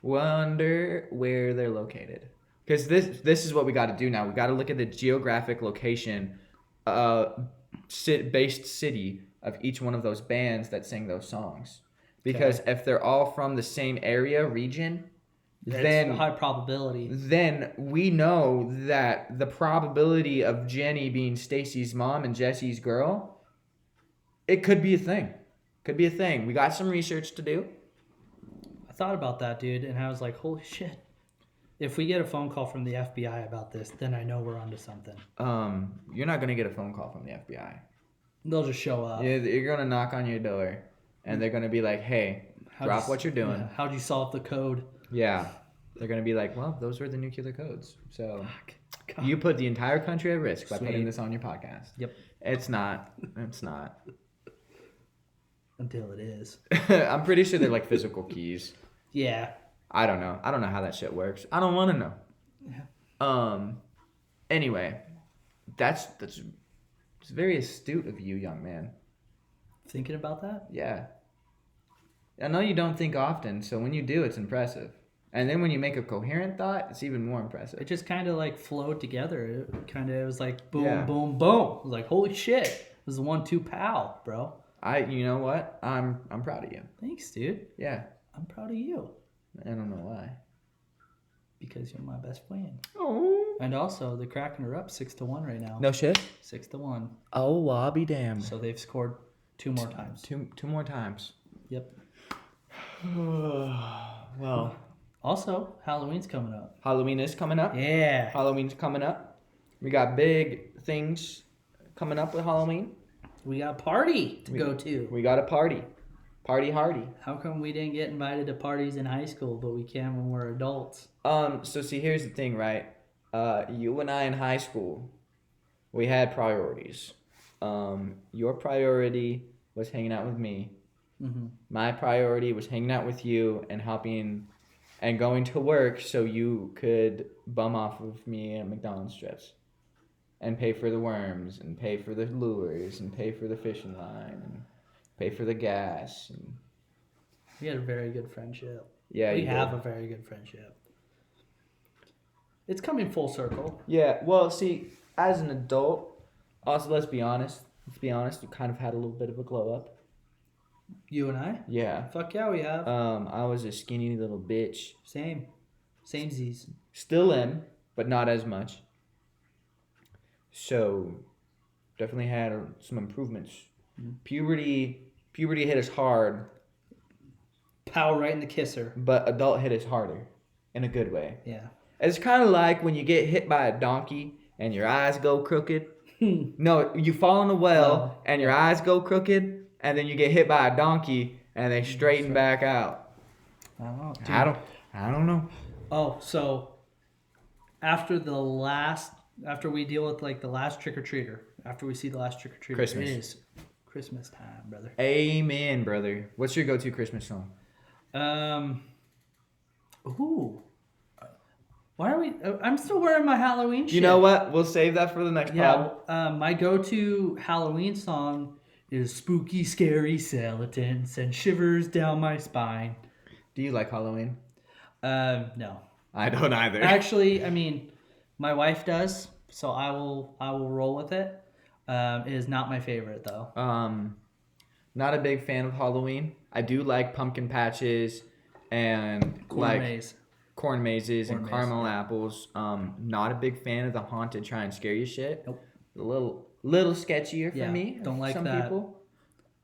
Speaker 1: Wonder where they're located. Because this is what we got to do now. We got to look at the geographic location, based city of each one of those bands that sing those songs. Because if they're all from the same area, region, then
Speaker 2: a high probability.
Speaker 1: Then we know that the probability of Jenny being Stacy's mom and Jesse's girl, it could be a thing. We got some research to do.
Speaker 2: I thought about that, dude, and I was like, holy shit. If we get a phone call from the FBI about this, then I know we're onto something.
Speaker 1: You're not going to get a phone call from the FBI.
Speaker 2: They'll just show up.
Speaker 1: Yeah, you're going to knock on your door, and they're going to be like, hey, drop what you're doing.
Speaker 2: Yeah. How'd you solve the code?
Speaker 1: Yeah. They're going to be like, well, those were the nuclear codes. So you put the entire country at risk by putting this on your podcast.
Speaker 2: Yep.
Speaker 1: It's not.
Speaker 2: Until it is.
Speaker 1: I'm pretty sure they're like physical keys.
Speaker 2: Yeah.
Speaker 1: I don't know how that shit works. I don't want to know. Yeah. Anyway, that's it's very astute of you, young man.
Speaker 2: Thinking about that?
Speaker 1: Yeah. I know you don't think often, so when you do, it's impressive. And then when you make a coherent thought, it's even more impressive.
Speaker 2: It just kind of like flowed together. It was like boom, boom, boom. It was like, holy shit. It was the 1-2 pow, bro.
Speaker 1: You know what? I'm proud of you.
Speaker 2: Thanks, dude.
Speaker 1: Yeah.
Speaker 2: I'm proud of you.
Speaker 1: I don't know why.
Speaker 2: Because you're my best friend.
Speaker 1: Oh.
Speaker 2: And also, the Kraken are up 6-1 right now.
Speaker 1: No shit?
Speaker 2: 6-1.
Speaker 1: Oh, I'll be damned.
Speaker 2: So they've scored 2 more times.
Speaker 1: Two more times.
Speaker 2: Yep.
Speaker 1: Well.
Speaker 2: Also, Halloween's coming up.
Speaker 1: Halloween is coming up.
Speaker 2: Yeah.
Speaker 1: Halloween's coming up. We got big things coming up with Halloween.
Speaker 2: We got a party to go to.
Speaker 1: We got a party. Party hardy.
Speaker 2: How come we didn't get invited to parties in high school, but we can when we're adults?
Speaker 1: So see, here's the thing, right? You and I in high school, we had priorities. Your priority was hanging out with me.
Speaker 2: Mm-hmm.
Speaker 1: My priority was hanging out with you and helping and going to work so you could bum off of me at McDonald's strips and pay for the worms and pay for the lures and pay for the fishing line and pay for the gas. And
Speaker 2: we had a very good friendship.
Speaker 1: Yeah,
Speaker 2: we have a very good friendship. It's coming full circle.
Speaker 1: Yeah, well, see, as an adult, also let's be honest, we kind of had a little bit of a glow up.
Speaker 2: You and I?
Speaker 1: Yeah.
Speaker 2: Fuck yeah, we have.
Speaker 1: I was a skinny little bitch.
Speaker 2: Samesies.
Speaker 1: Still am, but not as much. So, definitely had some improvements. Mm-hmm. Puberty hit us hard.
Speaker 2: Pow right in the kisser.
Speaker 1: But adult hit us harder, in a good way.
Speaker 2: Yeah.
Speaker 1: It's kind of like when you get hit by a donkey and your eyes go crooked. No, you fall in a well and your eyes go crooked, and then you get hit by a donkey and they straighten back out.
Speaker 2: I don't know.
Speaker 1: I don't know.
Speaker 2: Oh, so after the last After we deal with like the last trick or treater, after we see the last trick or treater,
Speaker 1: Christmas.
Speaker 2: it is Christmas time, brother.
Speaker 1: Amen, brother. What's your go-to Christmas song?
Speaker 2: Ooh. Why are we? I'm still wearing my Halloween shit.
Speaker 1: You know what? We'll save that for the next pod.
Speaker 2: Yeah. My go-to Halloween song is "Spooky, Scary Skeletons and Shivers Down My Spine."
Speaker 1: Do you like Halloween?
Speaker 2: No.
Speaker 1: I don't either.
Speaker 2: Actually, I mean, my wife does, so I will roll with it. It is not my favorite though.
Speaker 1: Not a big fan of Halloween. I do like pumpkin patches and corn mazes and caramel apples. Not a big fan of the haunted try and scare you shit.
Speaker 2: Nope.
Speaker 1: A little sketchier for me.
Speaker 2: Don't like
Speaker 1: some
Speaker 2: that.
Speaker 1: People.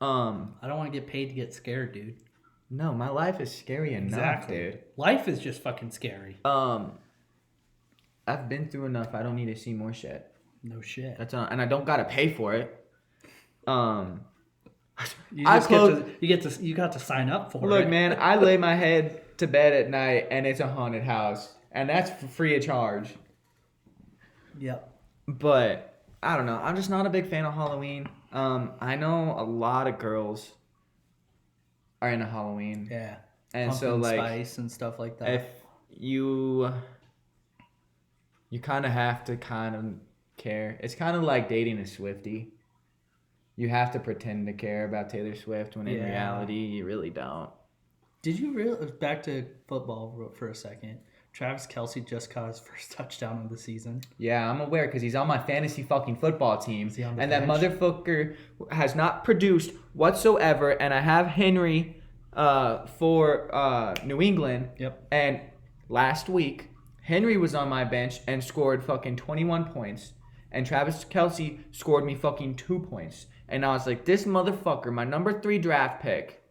Speaker 2: I don't want to get paid to get scared, dude.
Speaker 1: No, my life is scary enough, dude.
Speaker 2: Life is just fucking scary.
Speaker 1: I've been through enough. I don't need to see more shit.
Speaker 2: No shit.
Speaker 1: And I don't gotta pay for it.
Speaker 2: You got to sign up for it.
Speaker 1: Look, man, I lay my head to bed at night and it's a haunted house, and that's free of charge.
Speaker 2: Yep.
Speaker 1: But I don't know. I'm just not a big fan of Halloween. I know a lot of girls are into Halloween.
Speaker 2: Yeah.
Speaker 1: And
Speaker 2: Pumpkin
Speaker 1: so like
Speaker 2: spice and stuff like that.
Speaker 1: if you kind of have to kind of care. It's kind of like dating a Swiftie. You have to pretend to care about Taylor Swift when in reality you really don't.
Speaker 2: Did you really? Back to football for a second. Travis Kelce just caught his first touchdown of the season.
Speaker 1: Yeah, I'm aware because he's on my fantasy fucking football team. And that
Speaker 2: bench?
Speaker 1: motherfucker has not produced whatsoever. And I have Henry for New England.
Speaker 2: Yep.
Speaker 1: And last week, Henry was on my bench and scored fucking 21 points. And Travis Kelce scored me fucking 2 points. And I was like, this motherfucker, my number 3 draft pick.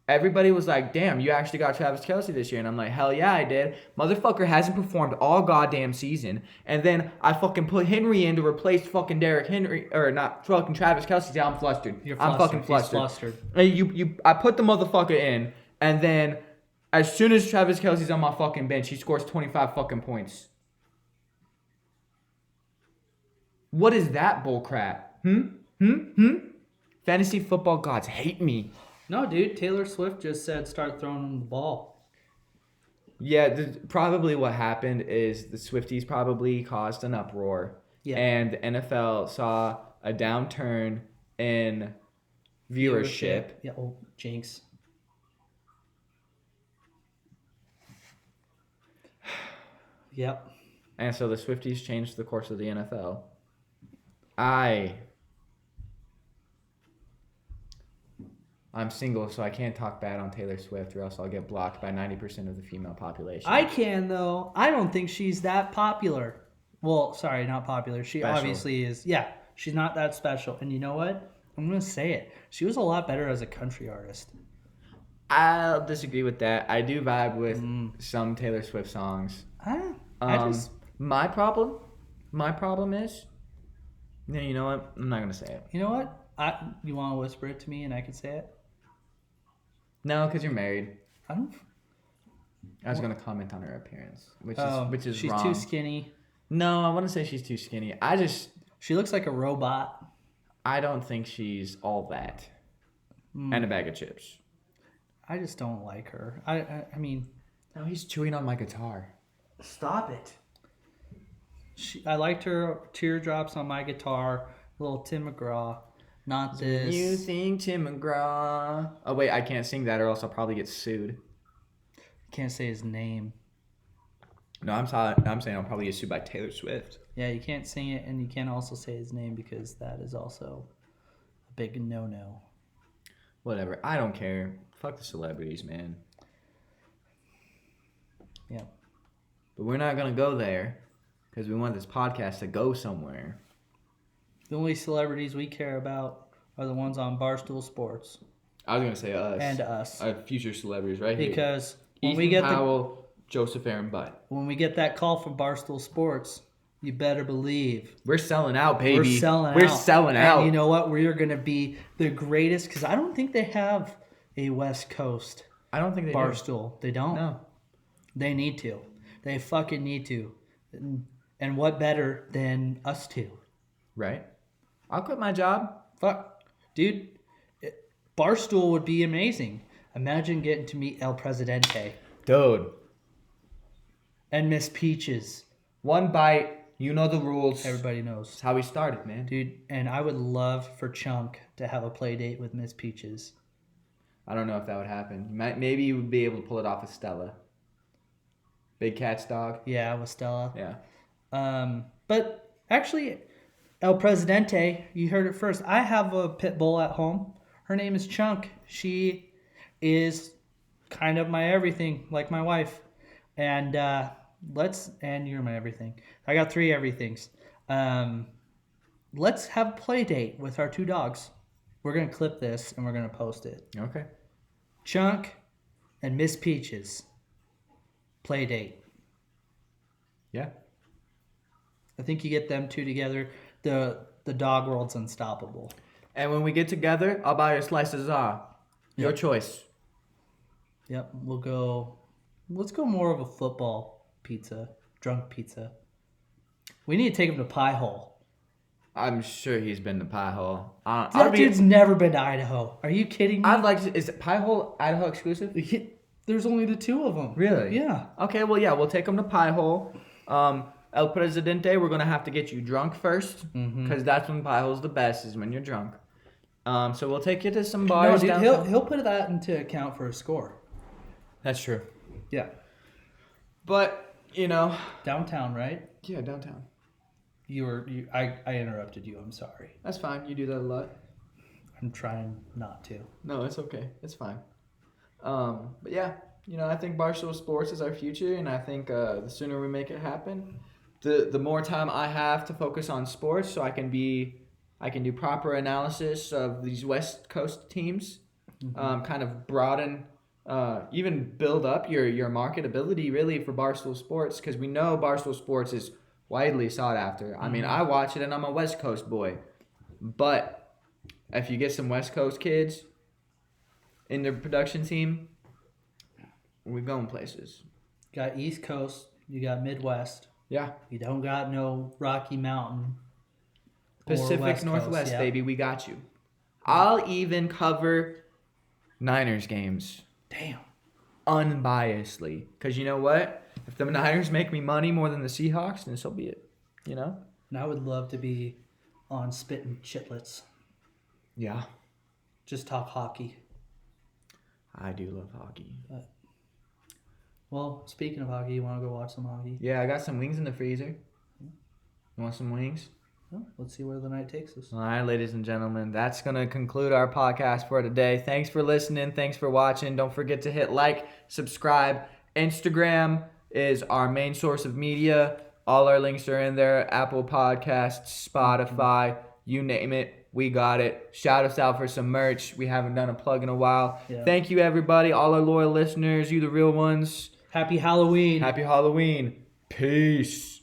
Speaker 1: Everybody was like, damn, you actually got Travis Kelce this year. And I'm like, hell yeah, I did. Motherfucker hasn't performed all goddamn season. And then I fucking put Henry in to replace fucking Derrick Henry. Or not fucking Travis Kelce. Yeah, I'm flustered. I'm fucking flustered.
Speaker 2: He's flustered.
Speaker 1: And I put the motherfucker in. And then as soon as Travis Kelce's on my fucking bench, he scores 25 fucking points. What is that bullcrap? Fantasy football gods hate me.
Speaker 2: No, dude. Taylor Swift just said start throwing the ball.
Speaker 1: Yeah, probably what happened is the Swifties probably caused an uproar. Yeah. And the NFL saw a downturn in viewership.
Speaker 2: Yeah, jinx. Yep.
Speaker 1: And so the Swifties changed the course of the NFL. I'm single, so I can't talk bad on Taylor Swift or else I'll get blocked by 90% of the female population.
Speaker 2: I can, though. I don't think she's that popular. Well, sorry, not popular. She obviously is. Yeah, she's not that special. And you know what? I'm going to say it. She was a lot better as a country artist.
Speaker 1: I'll disagree with that. I do vibe with some Taylor Swift songs. My problem is... No, you know what? I'm not going to say it.
Speaker 2: You know what? You want to whisper it to me and I can say it?
Speaker 1: No, because you're married.
Speaker 2: I
Speaker 1: was going to comment on her appearance, which is
Speaker 2: she's
Speaker 1: wrong.
Speaker 2: Too skinny.
Speaker 1: No, I wouldn't say she's too skinny.
Speaker 2: She looks like a robot.
Speaker 1: I don't think she's all that. And a bag of chips.
Speaker 2: I just don't like her. I mean...
Speaker 1: No, he's chewing on my guitar.
Speaker 2: Stop it. I liked her teardrops on my guitar. Little Tim McGraw. Not this.
Speaker 1: You think Tim McGraw. Oh, wait, I can't sing that or else I'll probably get sued.
Speaker 2: Can't say his name.
Speaker 1: No, I'm saying I'll probably get sued by Taylor Swift.
Speaker 2: Yeah, you can't sing it and you can't also say his name because that is also a big no-no.
Speaker 1: Whatever. I don't care. Fuck the celebrities, man.
Speaker 2: Yeah.
Speaker 1: But we're not going to go there because we want this podcast to go somewhere.
Speaker 2: The only celebrities we care about are the ones on Barstool Sports.
Speaker 1: I was going to say us.
Speaker 2: And us.
Speaker 1: Our future celebrities right here.
Speaker 2: Because when
Speaker 1: Ethan
Speaker 2: we get
Speaker 1: Powell, Joseph Aaron Butt.
Speaker 2: When we get that call from Barstool Sports, you better believe.
Speaker 1: We're selling out, baby.
Speaker 2: We're selling out. And you know what? We are going to be the greatest because I don't think they have a West Coast
Speaker 1: I don't think they
Speaker 2: Barstool.
Speaker 1: do.
Speaker 2: They don't?
Speaker 1: No.
Speaker 2: They need to. They fucking need to. And what better than us two?
Speaker 1: Right? I'll quit my job.
Speaker 2: Fuck. Dude, Barstool would be amazing. Imagine getting to meet El Presidente
Speaker 1: Dude.
Speaker 2: and Miss Peaches.
Speaker 1: One bite. You know the rules.
Speaker 2: Everybody knows.
Speaker 1: That's how we started, man.
Speaker 2: Dude, and I would love for Chunk to have a play date with Miss Peaches.
Speaker 1: I don't know if that would happen. Maybe you would be able to pull it off with Stella. Big Cat's dog.
Speaker 2: Yeah, with Stella.
Speaker 1: Yeah.
Speaker 2: But actually, El Presidente, you heard it first. I have a pit bull at home. Her name is Chunk. She is kind of my everything, like my wife. And and you're my everything. I got 3 everythings. Let's have a play date with our 2 dogs. We're going to clip this and we're going to post it.
Speaker 1: Okay.
Speaker 2: Chunk and Miss Peaches. Play date.
Speaker 1: Yeah.
Speaker 2: I think you get them 2 together. The dog world's unstoppable.
Speaker 1: And when we get together, I'll buy you a slice of za. Your choice.
Speaker 2: Yep, let's go more of a football pizza, drunk pizza. We need to take him to Pie Hole.
Speaker 1: I'm sure he's been to Pie Hole.
Speaker 2: That dude's never been to Idaho. Are you kidding me?
Speaker 1: I'd like to. Is Pie Hole Idaho exclusive?
Speaker 2: There's only the 2 of them.
Speaker 1: Really?
Speaker 2: Yeah.
Speaker 1: Okay, well, yeah, we'll take him to Pie Hole. El Presidente, we're going to have to get you drunk first. Because that's when Pie Hole's the best, is when you're drunk. So we'll take you to some bars downtown.
Speaker 2: He'll put that into account for a score.
Speaker 1: That's true.
Speaker 2: Yeah.
Speaker 1: But,
Speaker 2: Downtown, right?
Speaker 1: Yeah, downtown.
Speaker 2: I interrupted you. I'm sorry.
Speaker 1: That's fine. You do that a lot.
Speaker 2: I'm trying not to.
Speaker 1: No, it's okay. It's fine. But yeah, I think Barstool Sports is our future, and I think the sooner we make it happen, the more time I have to focus on sports, so I can do proper analysis of these West Coast teams, kind of broaden, even build up your marketability really for Barstool Sports, because we know Barstool Sports is widely sought after. I mean, I watch it and I'm a West Coast boy, but if you get some West Coast kids in the production team, we're going places.
Speaker 2: You got East Coast, you got Midwest.
Speaker 1: Yeah.
Speaker 2: You don't got no Rocky Mountain.
Speaker 1: Pacific Northwest,
Speaker 2: yeah.
Speaker 1: baby, we got you. I'll even cover Niners games.
Speaker 2: Damn.
Speaker 1: Unbiasedly. Because you know what? If the Niners make me money more than the Seahawks, then so be it.
Speaker 2: And I would love to be on Spittin' Chitlets.
Speaker 1: Yeah.
Speaker 2: Just talk hockey.
Speaker 1: I do love hockey.
Speaker 2: Well, speaking of hockey, you want to go watch some hockey?
Speaker 1: Yeah, I got some wings in the freezer. You want some wings?
Speaker 2: Well, let's see where the night takes us.
Speaker 1: All right, ladies and gentlemen, that's going to conclude our podcast for today. Thanks for listening. Thanks for watching. Don't forget to hit like, subscribe. Instagram is our main source of media. All our links are in there. Apple Podcasts, Spotify, you name it. We got it. Shout us out for some merch. We haven't done a plug in a while. Yeah. Thank you, everybody. All our loyal listeners. You the real ones.
Speaker 2: Happy Halloween.
Speaker 1: Happy Halloween. Peace.